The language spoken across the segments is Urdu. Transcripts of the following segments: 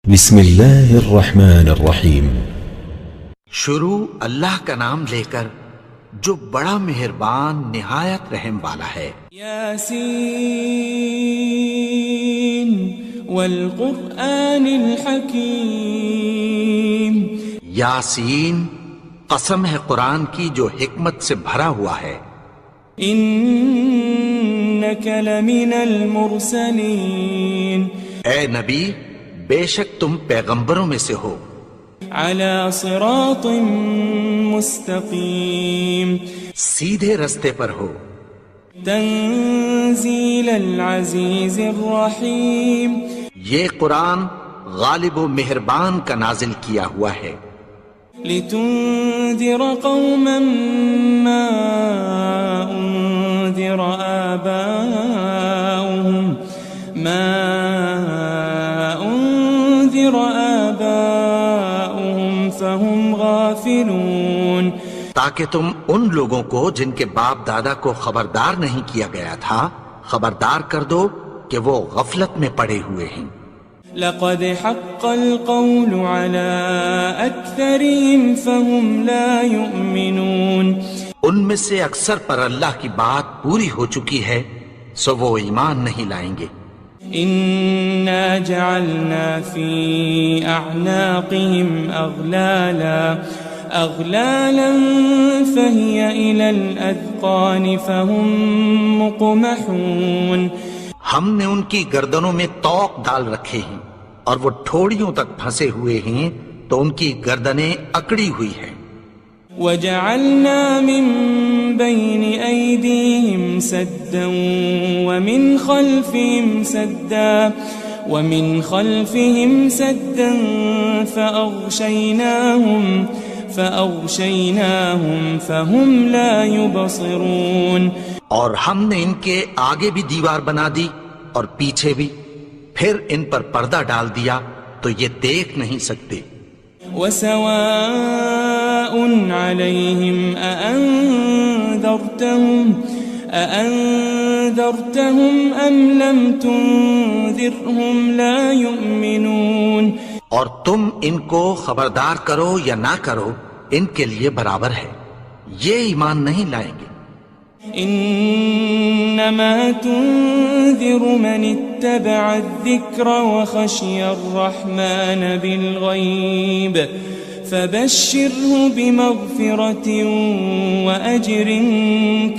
بسم اللہ الرحمن الرحیم۔ شروع اللہ کا نام لے کر جو بڑا مہربان نہایت رحم والا ہے۔ یاسین والقرآن الحکیم۔ یاسین، قسم ہے قرآن کی جو حکمت سے بھرا ہوا ہے۔ انک لمن المرسلین۔ اے نبی، بے شک تم پیغمبروں میں سے ہو۔ علی صراط مستقیم۔ سیدھے رستے پر ہو۔ تنزیل العزیز الرحیم۔ یہ قرآن غالب و مہربان کا نازل کیا ہوا ہے۔ لتنذر قوما ما انذر آباؤهم فهم غافلون۔ تاکہ تم ان لوگوں کو جن کے باپ دادا کو خبردار نہیں کیا گیا تھا خبردار کر دو کہ وہ غفلت میں پڑے ہوئے ہیں۔ لقد حق القول على أكثرهم فهم لا يؤمنون۔ ان میں سے اکثر پر اللہ کی بات پوری ہو چکی ہے سو وہ ایمان نہیں لائیں گے۔ إنا جعلنا في أعناقهم أغلالا فهي إلى الأذقان فهم مقمحون۔ ہم نے ان کی گردنوں میں طوق ڈال رکھے ہیں اور وہ ٹھوڑیوں تک پھنسے ہوئے ہیں تو ان کی گردنیں اکڑی ہوئی ہیں۔ وجعلنا من بين أيديهم سدا ومن خلفهم سدا فأغشيناهم فهم لا يبصرون۔ اور ہم نے ان کے آگے بھی دیوار بنا دی اور پیچھے بھی، پھر ان پر پردہ ڈال دیا تو یہ دیکھ نہیں سکتے۔ وسواء عليهم أأنذرتهم أم لم تنذرهم لا يؤمنون۔ اور تم ان کو خبردار کرو یا نہ کرو ان کے لیے برابر ہے، یہ ایمان نہیں لائیں گے۔ انما تنذر من اتبع الذکر وخشی الرحمن بالغیب فبشره بمغفرة وأجر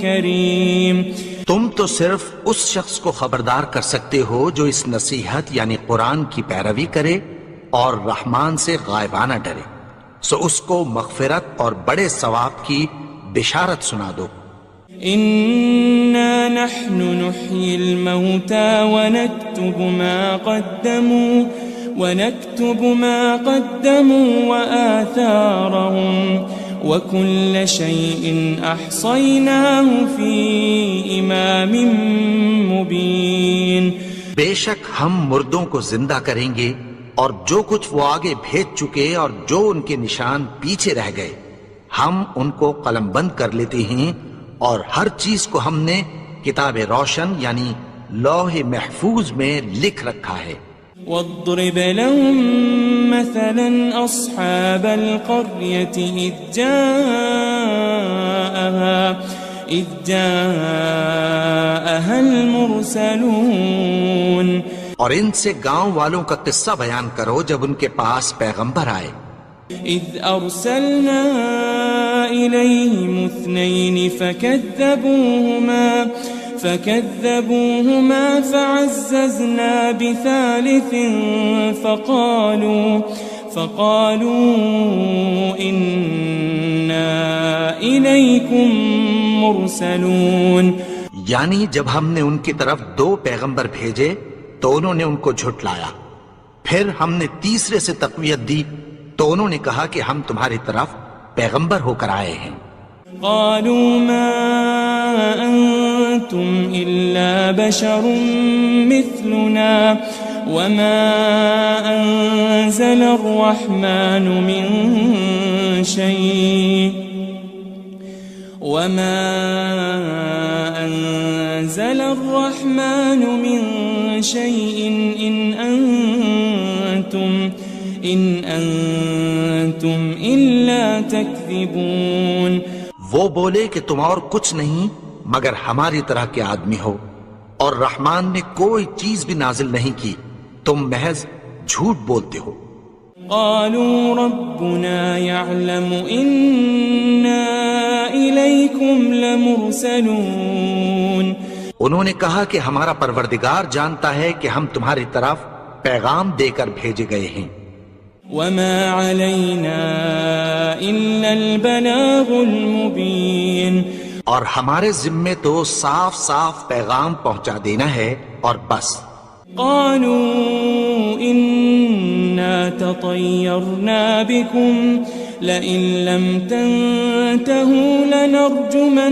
کریم۔ تم تو صرف اس شخص کو خبردار کر سکتے ہو جو اس نصیحت یعنی قرآن کی پیروی کرے اور رحمان سے غائبانہ ڈرے، سو اس کو مغفرت اور بڑے ثواب کی بشارت سنا دو۔ إنا نحن نحيي الموتى ونكتب ما قدموا وآثارهم وكل شيء أحصيناه في إمام مبين۔ بے شک ہم مردوں کو زندہ کریں گے اور جو کچھ وہ آگے بھیج چکے اور جو ان کے نشان پیچھے رہ گئے ہم ان کو قلم بند کر لیتے ہیں، اور ہر چیز کو ہم نے کتاب روشن یعنی لوح محفوظ میں لکھ رکھا ہے۔ واضرب لهم مثلا أصحاب القرية إذ جاءها المرسلون۔ اور ان سے گاؤں والوں کا قصہ بیان کرو جب ان کے پاس پیغمبر آئے۔ إذ أرسلنا إليهم اثنين فكذبوهما فعززنا بثالث فقالوا إنا إليكم مرسلون۔ یعنی جب ہم نے ان کی طرف دو پیغمبر بھیجے تو انہوں نے ان کو جھٹلایا، پھر ہم نے تیسرے سے تقویت دی تو انہوں نے کہا کہ ہم تمہاری طرف پیغمبر ہو کر آئے ہیں۔ قالوا ما أنتم إلا بشر مثلنا وما أنزل الرحمن من شيء وما أنزل أنزل الرحمن من شيء إن أنتم إلا تكذبون. وہ بولے کہ تم اور کچھ نہیں مگر ہماری طرح کے آدمی ہو، اور رحمان نے کوئی چیز بھی نازل نہیں کی، تم محض جھوٹ بولتے ہو. قالوا ربنا يعلم إنا إليكم لمرسلون. انہوں نے کہا کہ ہمارا پروردگار جانتا ہے کہ ہم تمہاری طرف پیغام دے کر بھیجے گئے ہیں. وما علينا إلا البلاغ المبين. اور ہمارے ذمے تو صاف صاف پیغام پہنچا دینا ہے اور بس. قالوا إنا تطيرنا بكم لئن لم تنتهوا لنرجمنكم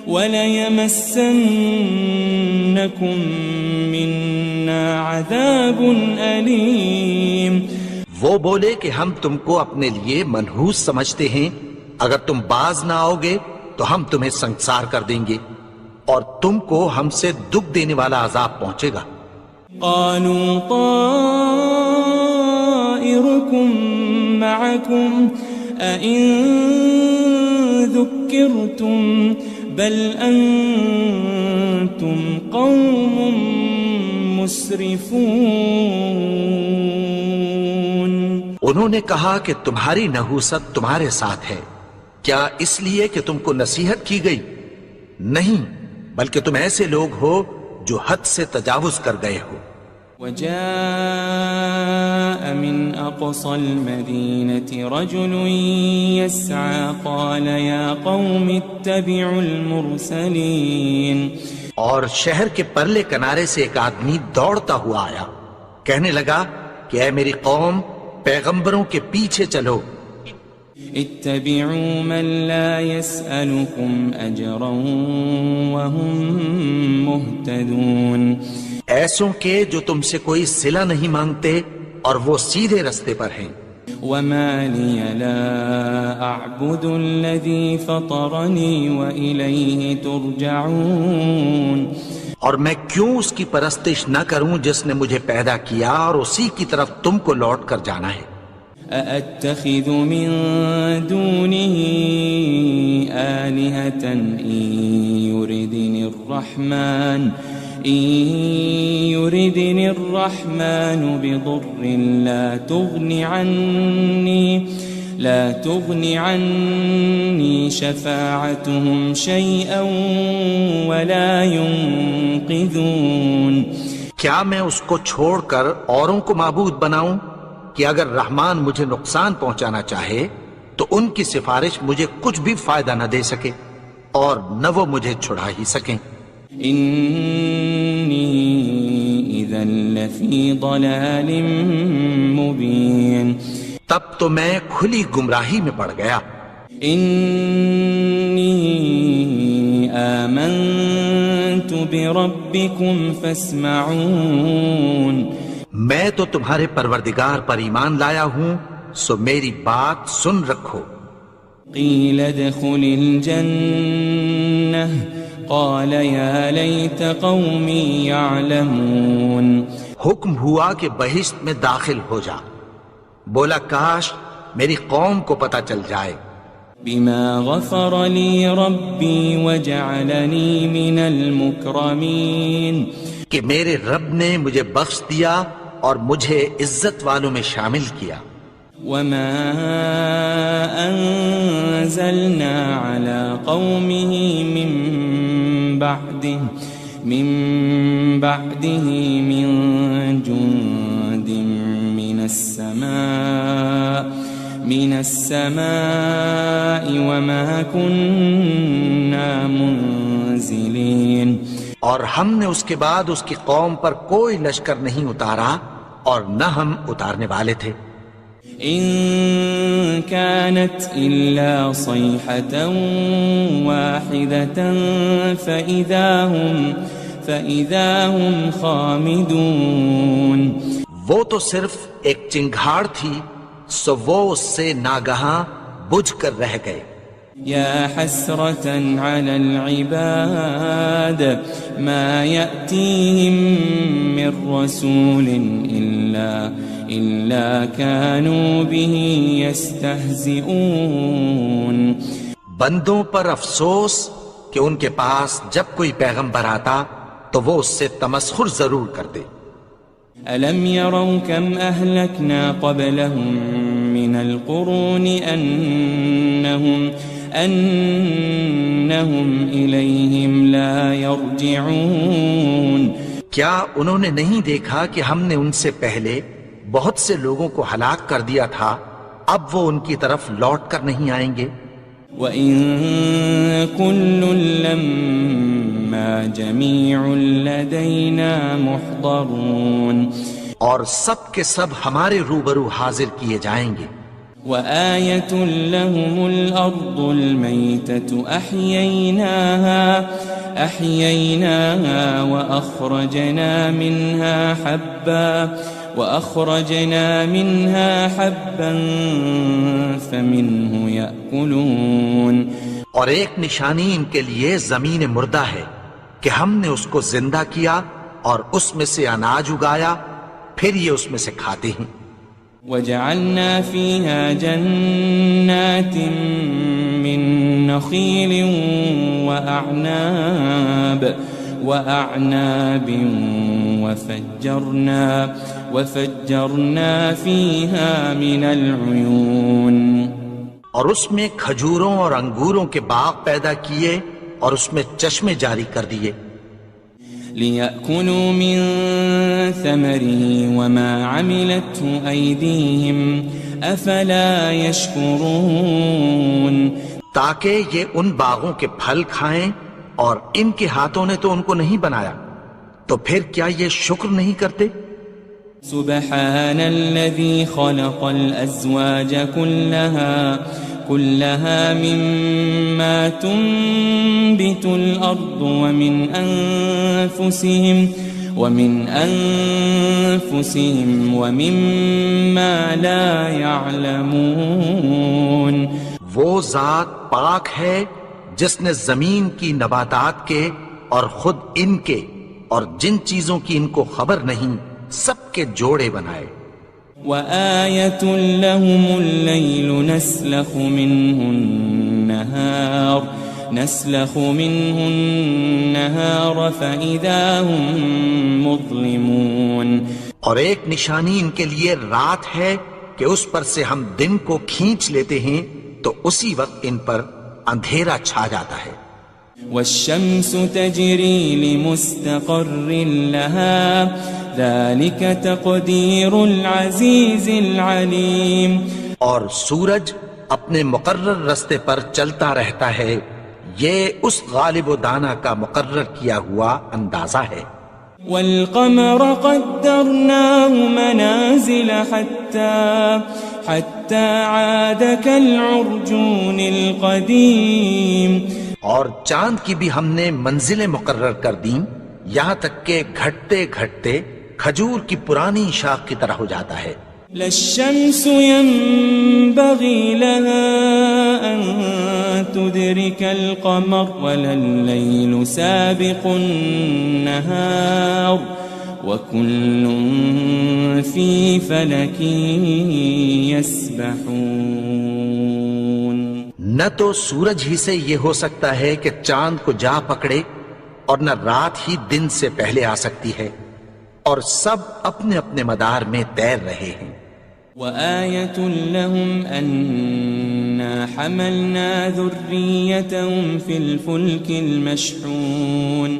وليمسنكم منا عذاب أليم. وہ بولے کہ ہم تم کو اپنے لیے منحوس سمجھتے ہیں، اگر تم باز نہ آؤ گے تو ہم تمہیں سنسار کر دیں گے اور تم کو ہم سے دکھ دینے والا عذاب پہنچے گا. قالوا طائركم معكم أئن ذكرتم بل أنتم قوم مسرفون. انہوں نے کہا کہ تمہاری نحوست تمہارے ساتھ ہے، کیا اس لیے کہ تم کو نصیحت کی گئی؟ نہیں، بلکہ تم ایسے لوگ ہو جو حد سے تجاوز کر گئے ہو. وجاء من أقصى المدينة رجل يسعى قال يا قوم اتبعوا المرسلين. اور شہر کے پرلے کنارے سے ایک آدمی دوڑتا ہوا آیا، کہنے لگا کہ اے میری قوم، پیغمبروں کے پیچھے چلو. اتبعوا من لا يسألكم أجرا وهم مهتدون. ایسوں کے جو تم سے کوئی صلہ نہیں مانگتے اور وہ سیدھے رستے پر ہیں. وما لي لا أعبد الذي فطرني وإليه ترجعون. اور میں کیوں اس کی پرستش نہ کروں جس نے مجھے پیدا کیا اور اسی کی طرف تم کو لوٹ کر جانا ہے. أأتخذ من دونه آلهة إن يردني الرحمن بضر لا تغني عني شفاعتهم شيئا ولا ينقذون. کیا میں اس کو چھوڑ کر اوروں کو معبود بناؤں کہ اگر رحمان مجھے نقصان پہنچانا چاہے تو ان کی سفارش مجھے کچھ بھی فائدہ نہ دے سکے اور نہ وہ مجھے چھڑا ہی سکیں. إني إذا لفي ضلال مبين. تب تو میں کھلی گمراہی میں پڑ گیا. إني آمنت بربكم فاسمعون. میں تو تمہارے پروردگار پر ایمان لایا ہوں، سو میری بات سن رکھو. قيل ادخل الجنة قال يا ليت قومي يعلمون. حکم ہوا کہ بہشت میں داخل ہو جا. بولا کاش میری قوم کو پتہ چل جائے. بما غفر لي ربي وجعلني من المكرمين. کہ میرے رب نے مجھے بخش دیا اور مجھے عزت والوں میں شامل کیا. وما أنزلنا على قومه من بعده من جند من السماء وما كنا منزلين. اور ہم نے اس کے بعد اس کی قوم پر کوئی لشکر نہیں اتارا اور نہ ہم اتارنے والے تھے. إن كانت إلا صيحة واحدة فإذا هم خامدون. وہ تو صرف ایک چنگھاڑ تھی، سو وہ اس سے ناگہاں بجھ کر رہ گئے. يا حسرة على العباد ما يأتيهم من رسول إلا كانوا به يستهزئون. بندوں پر افسوس کہ ان کے پاس جب کوئی پیغمبر آتا تو وہ اس سے تمسخر ضرور کرتے. ألم يروا كم أهلكنا قبلهم من القرون أنهم إليهم لا يرجعون. کیا انہوں نے نہیں دیکھا کہ ہم نے ان سے پہلے بہت سے لوگوں کو ہلاک کر دیا تھا، اب وہ ان کی طرف لوٹ کر نہیں آئیں گے. وَإِن كُلٌّ لَمَّا جَمِيعٌ لَدَيْنَا مُحْضَرُونَ. اور سب کے سب ہمارے روبرو حاضر کیے جائیں گے. وَآيَةٌ لَهُمُ الْأَرْضُ الْمَيْتَةُ أَحْيَيْنَاهَا وَأَخْرَجْنَا مِنْهَا حَبًّا فَمِنْهُ يَأْكُلُونَ. اور ایک نشانی ان کے لیے زمین مردہ ہے کہ ہم نے اس کو زندہ کیا اور اس میں سے اناج اگایا، پھر یہ اس میں سے کھاتے ہیں. وَجَعَلْنَا فِيهَا جَنَّاتٍ مِّن نَخِيلٍ وَأَعْنَابٍ وَفَجَّرْنَا فِيهَا مِنَ الْعُيُونِ. اور اس میں کھجوروں اور انگوروں کے باغ پیدا کیے اور اس میں چشمے جاری کر دیے. لِيَأْكُلُوا مِن ثَمَرِهِ وَمَا عَمِلَتْهُ أَيْدِيهِمْ أَفَلَا يَشْكُرُونَ. تاکہ یہ ان باغوں کے پھل کھائیں اور ان کے ہاتھوں نے تو ان کو نہیں بنایا، تو پھر کیا یہ شکر نہیں کرتے؟ سبحان الذي خلق الأزواج كلها مما تنبت الأرض ومن أنفسهم ومما لا يعلمون. وہ ذات پاک ہے جس نے زمین کی نباتات کے اور خود ان کے اور جن چیزوں کی ان کو خبر نہیں سب کے جوڑے بنائے. وَآيَةٌ لَهُمُ اللَّيْلُ نَسْلَخُ مِنْهُ النَّهَارَ فَإِذَا هُمْ مُظْلِمُونَ. اور ایک نشانی ان کے لیے رات ہے کہ اس پر سے ہم دن کو کھینچ لیتے ہیں تو اسی وقت ان پر اندھیرا چھا جاتا ہے. وَالشَّمْسُ تَجْرِي لِمُسْتَقَرٍّ لَهَا ذَلِكَ تَقْدِيرُ الْعَزِيزِ الْعَلِيمِ. اور سورج اپنے مقرر رستے پر چلتا رہتا ہے، یہ اس غالب و دانا کا مقرر کیا ہوا اندازہ ہے. وَالْقَمَرَ قَدَّرْنَاهُ مَنَازِلَ حَتَّى عَادَ كَالْعُرْجُونِ الْقَدِيمِ. اور چاند کی بھی ہم نے منزلیں مقرر کر دیں یہاں تک کہ گھٹتے گھٹتے کھجور کی پرانی شاخ کی طرح ہو جاتا ہے. لَلشَّمْسُ يَنبَغِي لَهَا أَن تُدْرِكَ الْقَمَرَ وَلَلَّيْلُ سَابِقُ النَّهَارِ وَكُلٌّ فِي فَلَكٍ يَسْبَحُونَ. نہ تو سورج ہی سے یہ ہو سکتا ہے کہ چاند کو جا پکڑے اور نہ رات ہی دن سے پہلے آ سکتی ہے، اور سب اپنے اپنے مدار میں تیر رہے ہیں. وَآيَةٌ لَهُمْ أَنَّا حَمَلْنَا ذُرِّيَّتَهُمْ فِي الْفُلْكِ الْمَشْحُونِ.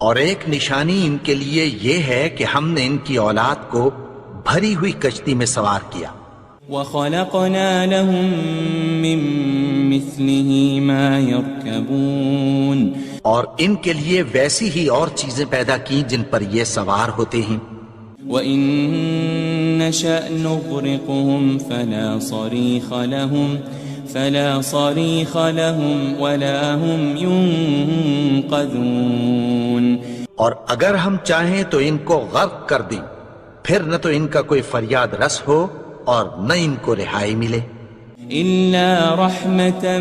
اور ایک نشانی ان کے لیے یہ ہے کہ ہم نے ان کی اولاد کو بھری ہوئی کشتی میں سوار کیا. وَخَلَقْنَا لَهُم مِّن مِّثْلِهِ مَا يَرْكَبُونَ. اور ان کے لیے ویسی ہی اور چیزیں پیدا کی جن پر یہ سوار ہوتے ہیں. وَإِن نَّشَأْ نُغْرِقْهُمْ فَلَا صَرِيخَ لَهُمْ وَلَا هُمْ يُنقَذُونَ. اور اگر ہم چاہیں تو ان کو غرق کر دیں، پھر نہ تو ان کا کوئی فریاد رس ہو اور نہ ان کو رہائی ملے. إلا رحمة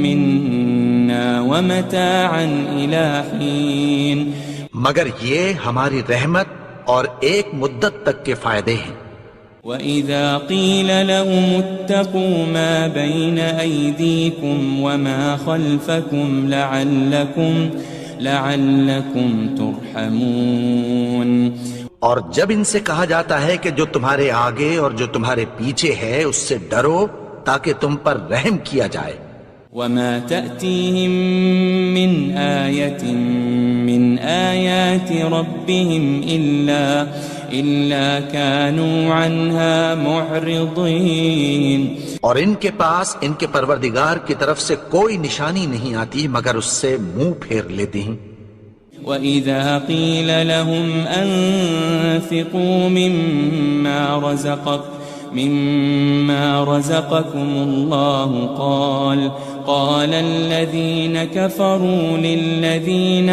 منا ومتاعا إلى حين مگر یہ ہماری رحمت اور ایک مدت تک کے فائدے ہیں. وَإِذَا قِيلَ لَهُمُ اتَّقُوا مَا بَيْنَ أَيْدِيكُمْ وَمَا خَلْفَكُمْ لَعَلَّكُمْ تُرْحَمُونَ. اور جب ان سے کہا جاتا ہے کہ جو تمہارے آگے اور جو تمہارے پیچھے ہے اس سے ڈرو تاکہ تم پر رحم کیا جائے. وَمَا تَأْتِيهِم مِّنْ آيَةٍ مِّنْ آيَاتِ رَبِّهِمْ إِلَّا كَانُوا عَنْهَا مُعْرِضِينَ. اور ان کے پاس ان کے پروردگار کی طرف سے کوئی نشانی نہیں آتی مگر اس سے منہ پھیر لیتے ہیں. وَإِذَا قِيلَ لَهُمْ أَنفِقُوا مِمَّا رَزَقَكُمُ اللَّهُ قَالَ الَّذِينَ كَفَرُوا لِلَّذِينَ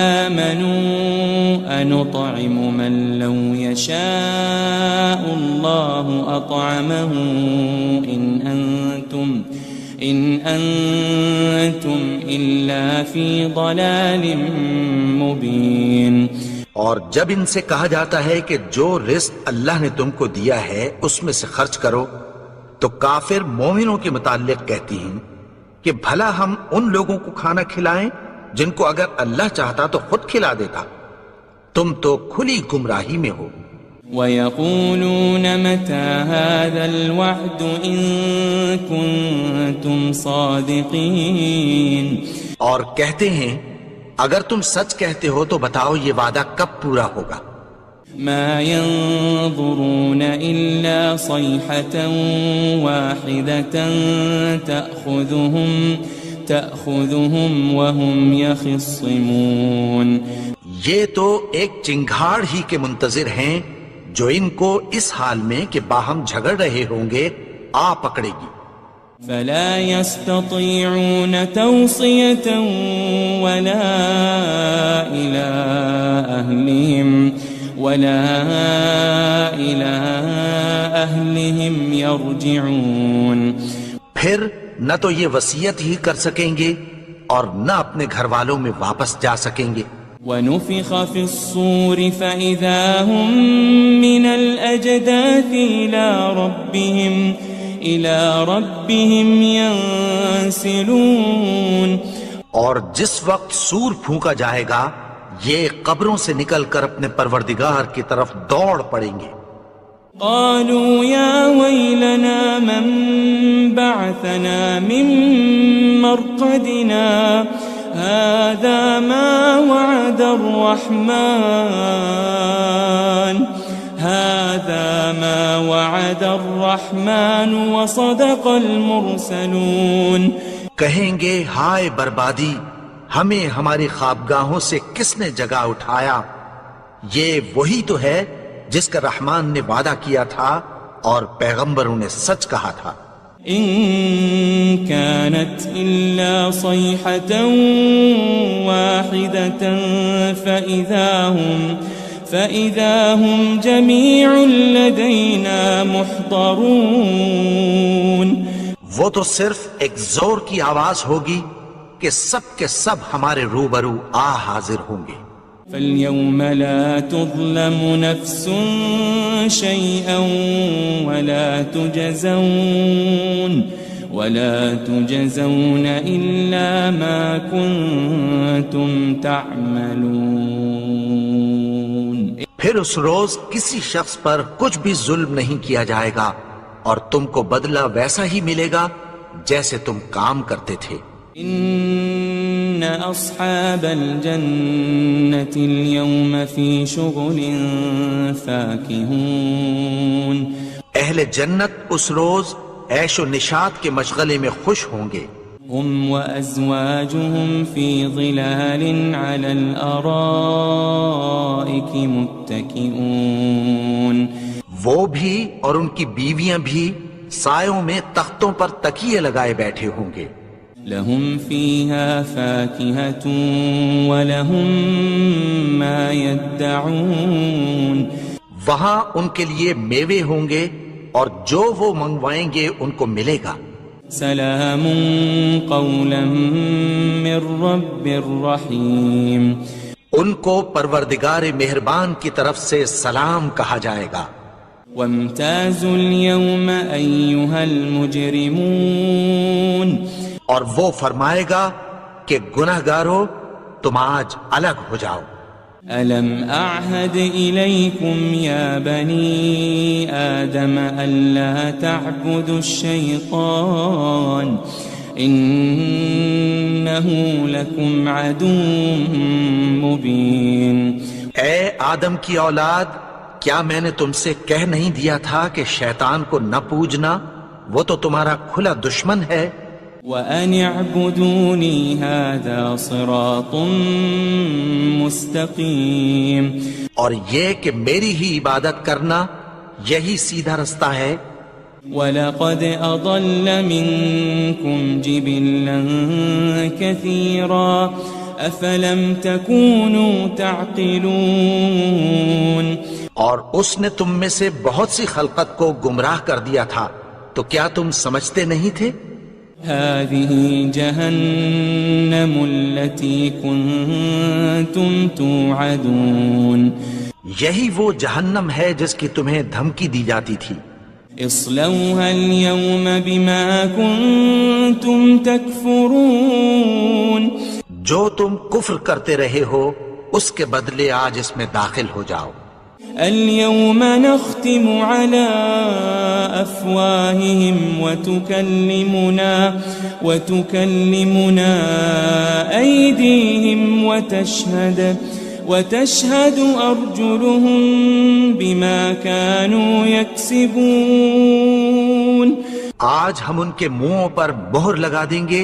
آمَنُوا أَنُطْعِمُ مَن لَّوْ يَشَاءُ اللَّهُ أَطْعَمَهُ إِنْ أَنْتُمْ إِلَّا فِي ضَلَالٍ مُبِينٍ. اور جب ان سے کہا جاتا ہے کہ جو رزق اللہ نے تم کو دیا ہے اس میں سے خرچ کرو تو کافر مومنوں کے متعلق کہتی ہیں کہ بھلا ہم ان لوگوں کو کھانا کھلائیں جن کو اگر اللہ چاہتا تو خود کھلا دیتا. تم تو کھلی گمراہی میں ہو. وَيَقُولُونَ مَتَى هَذَا الْوَعْدُ إِن كُنتُمْ صَادِقِينَ. اور کہتے ہیں اگر تم سچ کہتے ہو تو بتاؤ یہ وعدہ کب پورا ہوگا. مَا يَنظُرُونَ إِلَّا صَيْحَةً وَاحِدَةً تَأْخُذُهُمْ وَهُمْ يَخِصِّمُونَ. یہ تو ایک چنگھاڑ ہی کے منتظر ہیں جو ان کو اس حال میں کہ باہم جھگڑ رہے ہوں گے آ پکڑے گی. فلا يستطيعون توصية ولا إلى أهلهم يرجعون. پھر نہ تو یہ وصیت ہی کر سکیں گے اور نہ اپنے گھر والوں میں واپس جا سکیں گے. وَنُفِخَ فِي الصُّورِ فَإِذَا هُم مِّنَ الْأَجْدَاثِ إِلَى رَبِّهِمْ يَنسِلُونَ. اور جس وقت سور پھونکا جائے گا یہ قبروں سے نکل کر اپنے پروردگار کی طرف دوڑ پڑیں گے. قالوا يا ويلنا من بعثنا من مرقدنا هذا ما وعد الرحمن وصدق المرسلون. کہیں گے ہائے بربادی، ہمیں ہماری خوابگاہوں سے کس نے جگا اٹھایا؟ یہ وہی تو ہے جس کا رحمان نے وعدہ کیا تھا اور پیغمبروں نے سچ کہا تھا. إن كانت إلا صيحة واحدة فإذا هم جميع لدينا محضرون. وہ تو صرف ایک زور کی آواز ہوگی کہ سب کے سب ہمارے روبرو آ حاضر ہوں گے. فَالْيَوْمَ لَا تُظْلَمُ نَفْسٌ شَيْئًا وَلَا تُجَزَوْنَ إِلَّا مَا كُنتُمْ تَعْمَلُونَ. پھر اس روز کسی شخص پر کچھ بھی ظلم نہیں کیا جائے گا اور تم کو بدلہ ویسا ہی ملے گا جیسے تم کام کرتے تھے. إن أصحاب الجنة اليوم في شغل فاكهون. اہل جنت اس روز عیش و نشاط کے مشغلے میں خوش ہوں گے. هم وأزواجهم في ظلال على الأرائك متكئون. وہ بھی اور ان کی بیویاں بھی سایوں میں تختوں پر تکیے لگائے بیٹھے ہوں گے. لهم فيها فاكهة ولهم ما يدعون. وہاں ان کے لیے میوے ہوں گے اور جو وہ منگوائیں گے ان کو ملے گا۔ سلام قولا من رب الرحیم، ان کو پروردگار مہربان کی طرف سے سلام کہا جائے گا۔ وامتازوا اليوم أيها المجرمون، اور وہ فرمائے گا کہ گنہگارو تم آج الگ ہو جاؤ۔ ألم أعهد إليكم يا بني آدم ألا تعبدوا الشيطان إنه لكم عدو مبين۔ اے آدم کی اولاد، کیا میں نے تم سے کہہ نہیں دیا تھا کہ شیطان کو نہ پوجنا، وہ تو تمہارا کھلا دشمن ہے۔ وَأَنِ اعْبُدُونِي هَذَا صِرَاطٌ مُسْتَقِيمٌ، اور یہ کہ میری ہی عبادت کرنا یہی سیدھا رستہ ہے۔ وَلَقَدْ أَضَلَّ مِنكُمْ جِبِلًّا كَثِيرًا أَفَلَمْ تَكُونُوا تَعْقِلُونَ، اور اس نے تم میں سے بہت سی خلقت کو گمراہ کر دیا تھا، تو کیا تم سمجھتے نہیں تھے؟ هذه جهنم التي كنتم توعدون، یہی وہ جہنم ہے جس کی تمہیں دھمکی دی جاتی تھی۔ اصلوها اليوم بما كنتم تكفرون، جو تم کفر کرتے رہے ہو اس کے بدلے آج اس میں داخل ہو جاؤ۔ اليوم نختم على أفواههم وتكلمنا أيديهم وتشهد أرجلهم بما كانوا يكسبون، آج ہم ان کے منہوں پر مہر لگا دیں گے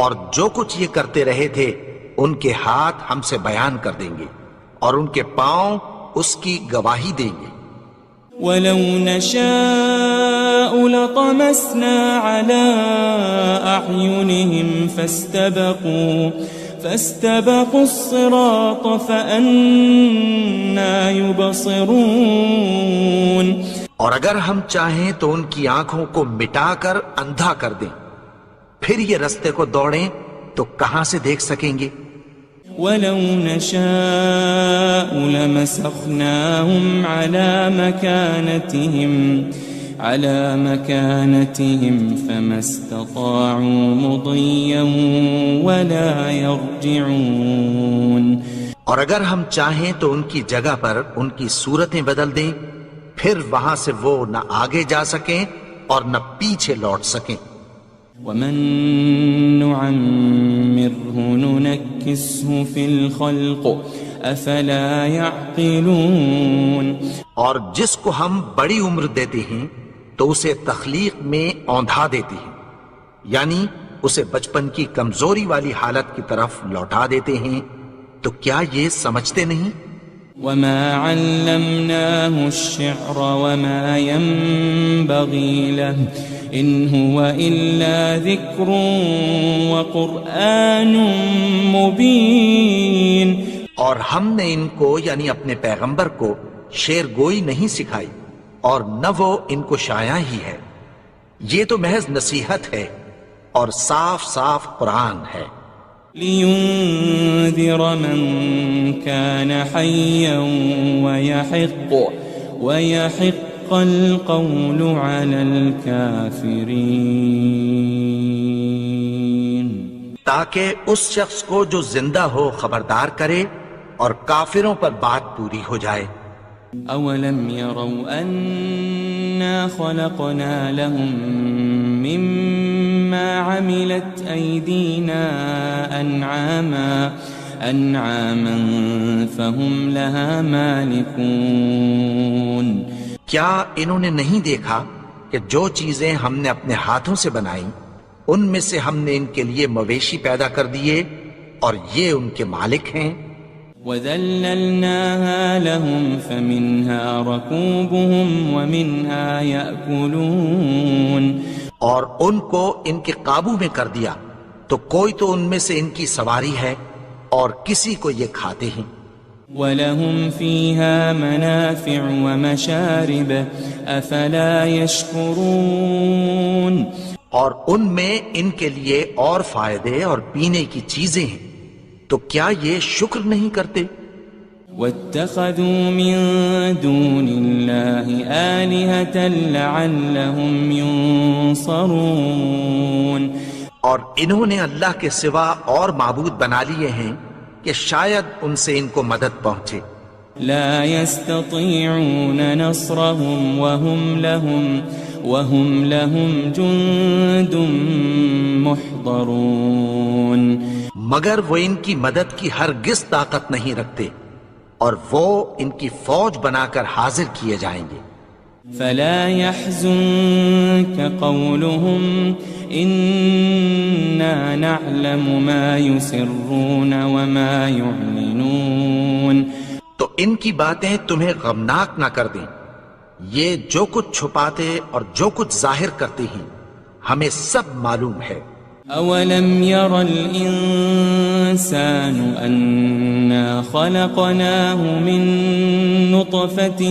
اور جو کچھ یہ کرتے رہے تھے ان کے ہاتھ ہم سے بیان کر دیں گے اور ان کے پاؤں اس کی گواہی دیں گے۔ وَلَوْ نَشَاءُ لَطَمَسْنَا عَلَىٰ أَعْيُنِهِمْ فَاسْتَبَقُوا الصِّرَاطَ فَأَنَّىٰ يُبْصِرُونَ، اور اگر ہم چاہیں تو ان کی آنکھوں کو مٹا کر اندھا کر دیں، پھر یہ رستے کو دوڑیں تو کہاں سے دیکھ سکیں گے۔ وَلَوْ نَشَاءُ لَمَسَخْنَاهُمْ عَلَى مَكَانَتِهِمْ فَمَا اسْتَطَاعُوا مُضِيًّا وَلَا يَرْجِعُونَ، اور اگر ہم چاہیں تو ان کی جگہ پر ان کی صورتیں بدل دیں، پھر وہاں سے وہ نہ آگے جا سکیں اور نہ پیچھے لوٹ سکیں۔ وَمَن نُعَمِّرْهُ نُنَكِّسْهُ فِي الْخَلْقِ أَفَلَا يَعْقِلُونَ، اور جس کو ہم بڑی عمر دیتے ہیں تو اسے تخلیق میں اوندھا دیتے ہیں، یعنی اسے بچپن کی کمزوری والی حالت کی طرف لوٹا دیتے ہیں، تو کیا یہ سمجھتے نہیں؟ وَمَا عَلَّمْنَاهُ الشِّعْرَ وَمَا يَنبَغِي لَهُ إِنْ هُوَ إِلَّا ذِكْرٌ وَقُرْآنٌ مُبِينٌ، اور ہم نے ان کو یعنی اپنے پیغمبر کو شعر گوئی نہیں سکھائی اور نہ وہ ان کو شایع ہی ہے، یہ تو محض نصیحت ہے اور صاف صاف قرآن ہے۔ لِيُنذِرَ مَن كَانَ حَيًّا وَيَحِقَّ الْقَوْلُ عَلَى الْكَافِرِينَ، تاکہ اس شخص کو جو زندہ ہو خبردار کرے اور کافروں پر بات پوری ہو جائے۔ أَوَلَمْ يَرَوْا أَنَّا خَلَقْنَا لَهُم مِّمَّا عَمِلَتْ أَيْدِينَا أَنْعَامًا فَهُمْ لَهَا مَالِكُونَ، کیا انہوں نے نہیں دیکھا کہ جو چیزیں ہم نے اپنے ہاتھوں سے بنائیں ان میں سے ہم نے ان کے لیے مویشی پیدا کر دیے اور یہ ان کے مالک ہیں۔ وَذَلَّلْنَاهَا لَهُمْ فَمِنْهَا رَكُوبُهُمْ وَمِنْهَا يَأْكُلُونَ، اور ان کو ان کے قابو میں کر دیا تو کوئی تو ان میں سے ان کی سواری ہے اور کسی کو یہ کھاتے ہیں۔ وَلَهُمْ فِيهَا مَنَافِعُ وَمَشَارِبُ أَفَلَا يَشْكُرُونَ اور ان میں ان کے لیے اور فائدے اور پینے کی چیزیں ہیں، تو کیا یہ شکر نہیں کرتے؟ وَاتَّخَذُوا مِن دُونِ اللَّهِ آلِهَةً لَعَلَّهُمْ يُنصَرُونَ اور انہوں نے اللہ کے سوا اور معبود بنا لیے ہیں کہ شاید ان سے ان کو مدد پہنچے۔ لا يستطيعون نصرهم وهم لهم جند محضرون مگر وہ ان کی مدد کی ہرگز طاقت نہیں رکھتے اور وہ ان کی فوج بنا کر حاضر کیے جائیں گے۔ فلا يحزنك قولهم إنا نعلم ما يسرون وما يعلنون تو ان کی باتیں تمہیں غمناک نہ کر دیں، یہ جو کچھ چھپاتے اور جو کچھ ظاہر کرتے ہیں ہمیں سب معلوم ہے۔ أولم ير الإنسان أنا خلقناه من نطفة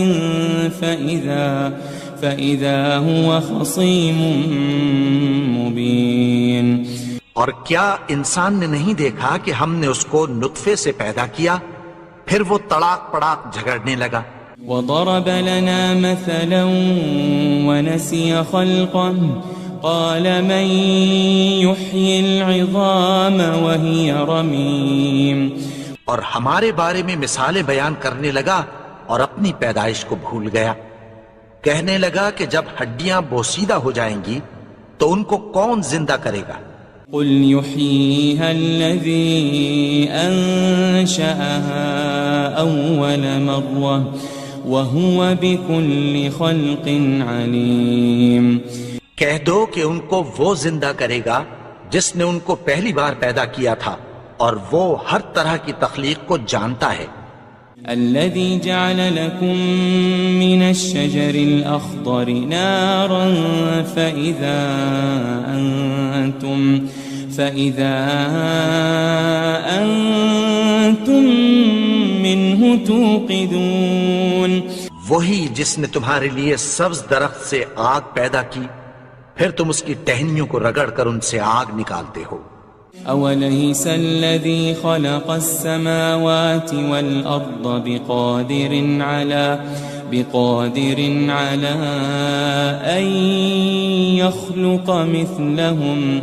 فإذا هو خصيم مبين اور کیا انسان نے نہیں دیکھا کہ ہم نے اس کو نطفے سے پیدا کیا، پھر وہ تڑاک پڑاک جھگڑنے لگا۔ وضرب لنا مثلا ونسي خلقه قال من يحيي العظام وهي رميم اور ہمارے بارے میں مثالیں بیان کرنے لگا اور اپنی پیدائش کو بھول گیا۔ کہنے لگا کہ جب ہڈیاں بوسیدہ ہو جائیں گی تو ان کو کون زندہ کرے گا؟ قل يحييها الذي أنشأها أول مرة وهو بكل خلق عليم کہہ دو کہ ان کو وہ زندہ کرے گا جس نے ان کو پہلی بار پیدا کیا تھا اور وہ ہر طرح کی تخلیق کو جانتا ہے۔ الذي جعل لكم من الشجر الأخضر نارا فإذا أنتم منه توقدون وہی جس نے تمہارے لیے سبز درخت سے آگ پیدا کی، پھر تم اس کی ٹہنیوں کو رگڑ کر ان سے آگ نکالتے ہو۔ أوليس الذي خلق السماوات والأرض بقادر على أن يخلق مثلهم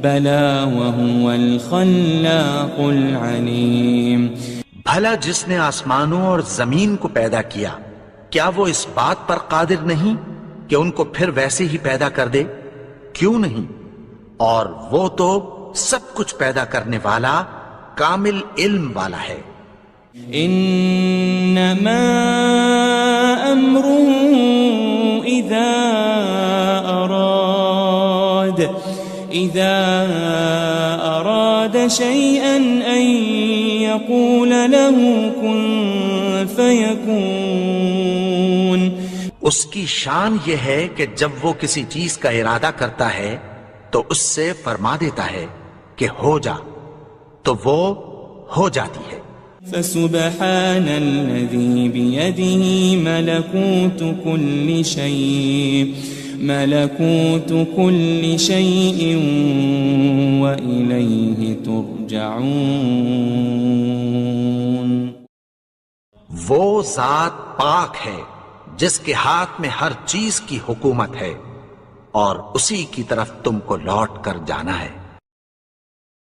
بلى وهو الخلاق العليم بھلا جس نے آسمانوں اور زمین کو پیدا کیا، کیا وہ اس بات پر قادر نہیں کہ ان کو پھر ویسے ہی پیدا کر دے؟ کیوں نہیں؟ اور وہ تو سب کچھ پیدا کرنے والا، کامل علم والا ہے۔ انما امره اذا اراد شيئا ان يقول له كن فيكون اس کی شان یہ ہے کہ جب وہ کسی چیز کا ارادہ کرتا ہے تو اس سے فرما دیتا ہے کہ ہو جا، تو وہ ہو جاتی ہے۔ فسبحان الذي بيده ملكوت كل شيء وإليه ترجعون وہ ذات پاک ہے جس کے ہاتھ میں ہر چیز کی حکومت ہے اور اسی کی طرف تم کو لوٹ کر جانا ہے۔